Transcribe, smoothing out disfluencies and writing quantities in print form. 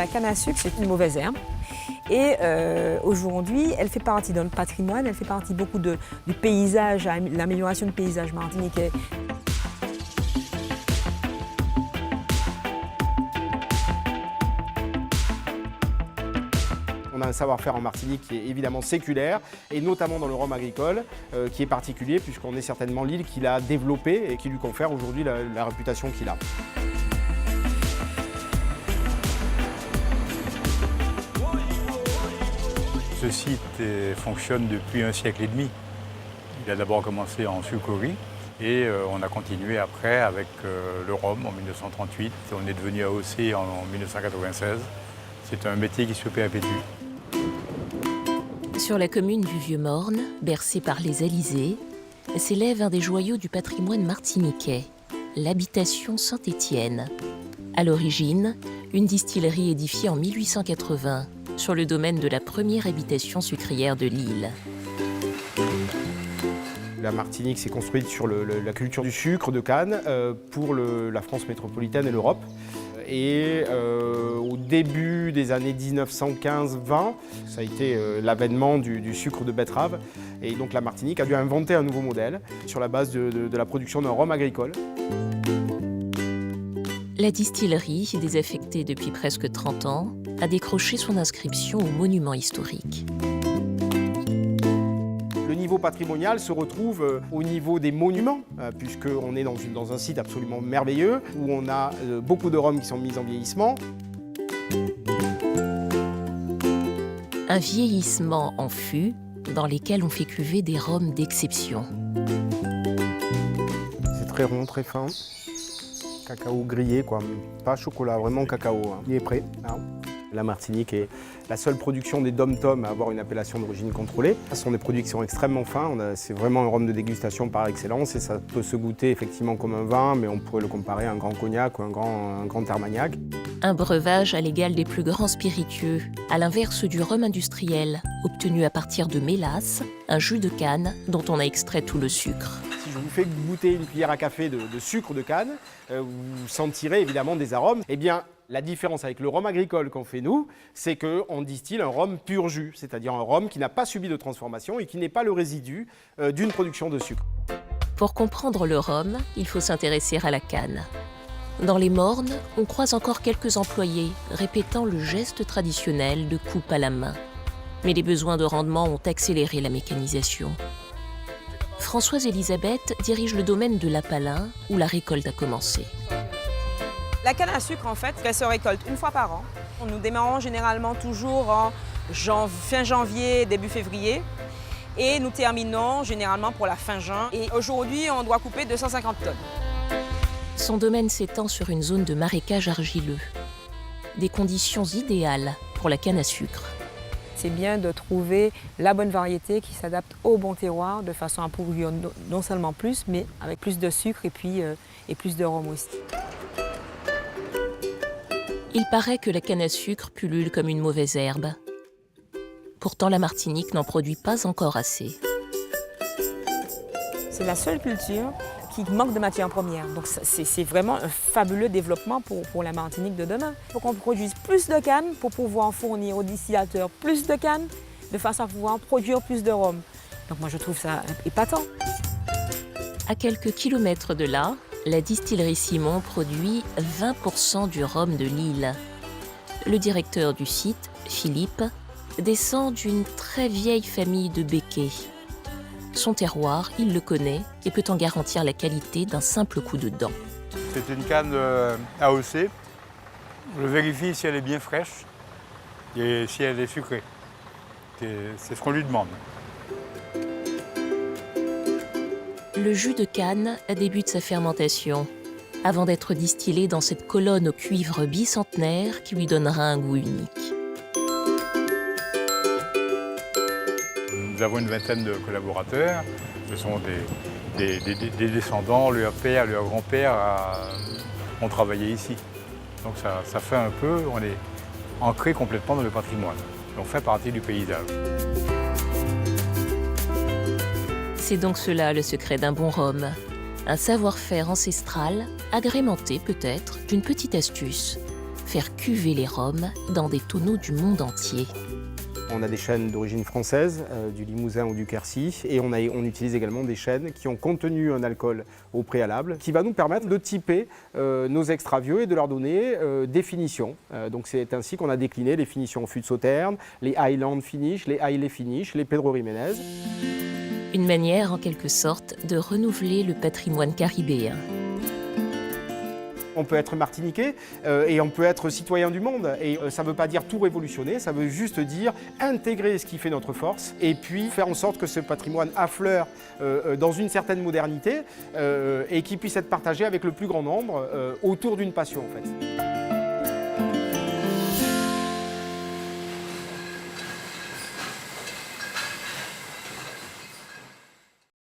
La canne à sucre, c'est une mauvaise herbe. Et aujourd'hui, elle fait partie de notre patrimoine, elle fait partie beaucoup du paysage, l'amélioration du paysage martiniquais. On a un savoir-faire en Martinique qui est évidemment séculaire, et notamment dans le rhum agricole, qui est particulier, puisqu'on est certainement l'île qui l'a développé et qui lui confère aujourd'hui la réputation qu'il a. Ce site fonctionne depuis un siècle et demi. Il a d'abord commencé en sucrerie et on a continué après avec le rhum en 1938. On est devenu AOC en 1996. C'est un métier qui se perpétue. Sur la commune du Vieux-Morne, bercée par les Alizés, s'élève un des joyaux du patrimoine martiniquais, l'habitation Saint-Étienne. À l'origine, une distillerie édifiée en 1880 sur le domaine de la première habitation sucrière de l'île. La Martinique s'est construite sur la culture du sucre de canne pour la France métropolitaine et l'Europe. Et au début des années 1915-20, ça a été l'avènement du sucre de betterave. Et donc la Martinique a dû inventer un nouveau modèle sur la base de la production d'un rhum agricole. La distillerie, désaffectée depuis presque 30 ans, a décroché son inscription au monument historique. Le niveau patrimonial se retrouve au niveau des monuments, puisqu'on est dans un site absolument merveilleux, où on a beaucoup de rhums qui sont mis en vieillissement. Un vieillissement en fût dans lesquels on fait cuver des rhums d'exception. C'est très rond, très fin. Cacao grillé, quoi. Pas chocolat, vraiment cacao. Hein. Il est prêt. Hein. La Martinique est la seule production des dom-tom à avoir une appellation d'origine contrôlée. Ce sont des produits qui sont extrêmement fins. C'est vraiment un rhum de dégustation par excellence et ça peut se goûter effectivement comme un vin, mais on pourrait le comparer à un grand cognac ou un grand armagnac. Un breuvage à l'égal des plus grands spiritueux, à l'inverse du rhum industriel, obtenu à partir de mélasse, un jus de canne dont on a extrait tout le sucre. Si je vous fais goûter une cuillère à café de sucre de canne, vous sentirez évidemment des arômes. Eh bien, la différence avec le rhum agricole qu'on fait nous, c'est qu'on distille un rhum pur jus, c'est-à-dire un rhum qui n'a pas subi de transformation et qui n'est pas le résidu d'une production de sucre. Pour comprendre le rhum, il faut s'intéresser à la canne. Dans les mornes, on croise encore quelques employés répétant le geste traditionnel de coupe à la main. Mais les besoins de rendement ont accéléré la mécanisation. Françoise Elisabeth dirige le domaine de l'Apalin, où la récolte a commencé. La canne à sucre, en fait, elle se récolte une fois par an. Nous démarrons généralement toujours en fin janvier, début février. Et nous terminons généralement pour la fin juin. Et aujourd'hui, on doit couper 250 tonnes. Son domaine s'étend sur une zone de marécage argileux. Des conditions idéales pour la canne à sucre. C'est bien de trouver la bonne variété qui s'adapte au bon terroir de façon à produire non seulement plus, mais avec plus de sucre et plus de rhum aussi. Il paraît que la canne à sucre pullule comme une mauvaise herbe. Pourtant, la Martinique n'en produit pas encore assez. C'est la seule culture qui manque de matières premières. Donc c'est vraiment un fabuleux développement pour la Martinique de demain. Il faut qu'on produise plus de canne pour pouvoir fournir aux distillateurs plus de canne, de façon à pouvoir produire plus de rhum. Donc moi je trouve ça épatant. À quelques kilomètres de là, la distillerie Simon produit 20% du rhum de l'île. Le directeur du site, Philippe, descend d'une très vieille famille de béquets. Son terroir, il le connaît et peut en garantir la qualité d'un simple coup de dent. C'est une canne AOC. Je vérifie si elle est bien fraîche et si elle est sucrée. C'est ce qu'on lui demande. Le jus de canne débute sa fermentation, avant d'être distillé dans cette colonne au cuivre bicentenaire qui lui donnera un goût unique. Nous avons une vingtaine de collaborateurs. Ce sont des descendants, leur père, leur grand-père ont travaillé ici. Donc ça fait un peu, on est ancré complètement dans le patrimoine. On fait partie du paysage. C'est donc cela le secret d'un bon rhum. Un savoir-faire ancestral, agrémenté peut-être d'une petite astuce. faire cuver les rhums dans des tonneaux du monde entier. On a des chênes d'origine française, du Limousin ou du Quercy, et on utilise également des chênes qui ont contenu un alcool au préalable, qui va nous permettre de typer nos extra vieux et de leur donner des finitions. Donc c'est ainsi qu'on a décliné les finitions fût de Sauterne, les Highland Finish, les Islay Finish, les Pedro Jiménez. Une manière, en quelque sorte, de renouveler le patrimoine caribéen. On peut être martiniquais et on peut être citoyen du monde. Et ça ne veut pas dire tout révolutionner, ça veut juste dire intégrer ce qui fait notre force et puis faire en sorte que ce patrimoine affleure dans une certaine modernité et qu'il puisse être partagé avec le plus grand nombre autour d'une passion en fait.